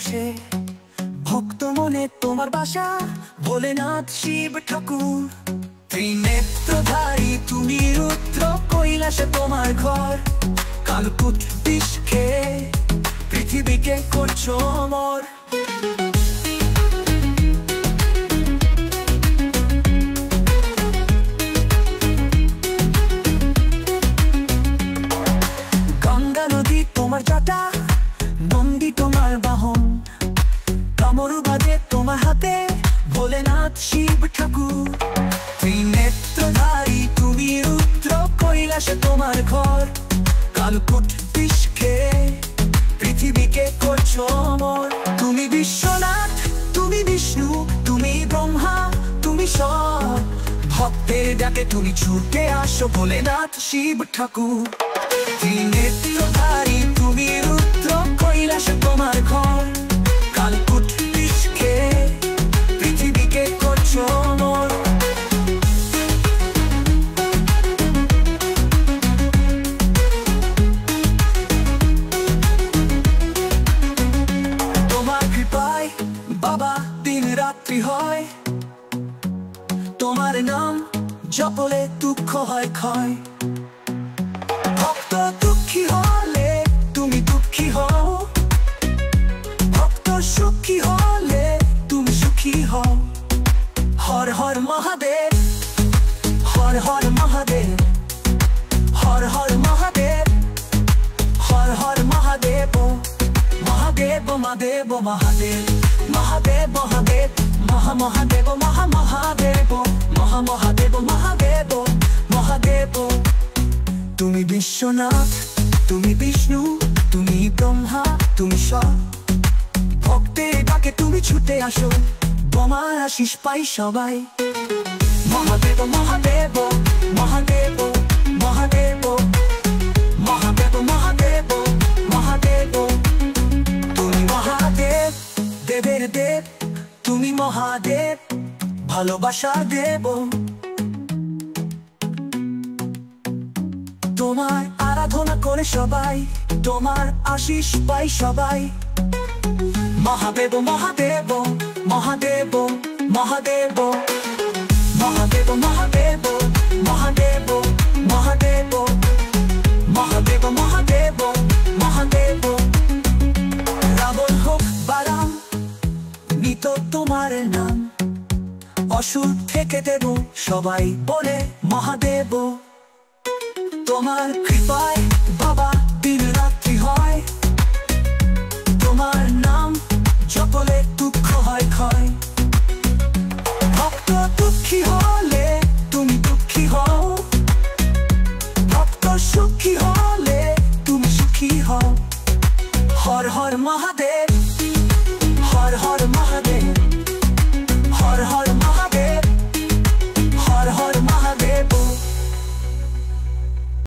বসে ভক্ত মনে তোমার বাসা ভোলেনাথ শিব ঠাকুর। ত্রিনেত্রধারী তুমি রুদ্র কৈলাসে তোমার ঘর। কালকুট বিষ খেয়ে পৃথিবীকে করছো অমর। গঙ্গা নদী তোমার জটা, নন্দী তোমার বাহন। কামরু বাজে তোমার হাতে ভোলেনাথ শিব ঠাকুর। ত্রিনেত্রধারী তুমি রুদ্র কৈলাসে তোমার ঘর। কালকুট বিষ খেয়ে পৃথিবীকে করছো অমর। তুমি বিশ্বনাথ, তুমি বিষ্ণু, তুমি ব্রহ্মা, তুমি সব। ভক্তের ডাকে তুমি ছুটে আসো ভোলেনাথ শিব ঠাকুর। ত্রিনেত্রধারী তুমি রুদ্র কৈলাসে তোমার ঘর। কালকুট বিষ খেয়ে পৃথিবীকে করছো অমর। তোমার কৃপায় বাবা দিন রাত্রি হয়। তোমার নাম জপলে দুঃখ হয় ক্ষয়। ভক্ত দুঃখী হলে তুমি দুঃখী হও। ভক্ত সুখী হলে তুমি সুখী হও। হর হর মহাদেব, হর হর মহাদেব, হর হর মহাদেব, হর হর মহাদেব। মহাদেব মহাদেব মহাদেব, মহাদেব মহাদেব, মহা মহাদেব মহা মহাদেব, মহা মহাদেব মহাদেব মহাদেব। তুমি বিশ্বনাথ, তুমি বিষ্ণু, তুমি ব্রহ্মা, তুমি সব। ভক্তের ডাকে তুমি ছুটে আসো, তোমার আশিস পাই সবাই। মহাদেব মহাদেব মহাদেব মহাদেব, মহাদেব মহাদেব মহাদেব। তুমি মহাদেব, দেবের দেব, তুমি মহাদেব, ভালোবাসা দেব। তোমার আরাধনা করে সবাই, তোমার আশিস পাই সবাই। মহাদেব মহাদেব মহাদেব মহাদেব, মহাদেব মহাদেব মহাদেব মহাদেব, মহাদেব মহাদেব মহাদেব। রাবণ হোক বারাম নিত তোমার নাম। অসুর থেকে দেব সবাই বলে মহাদেব। তোমার কৃপা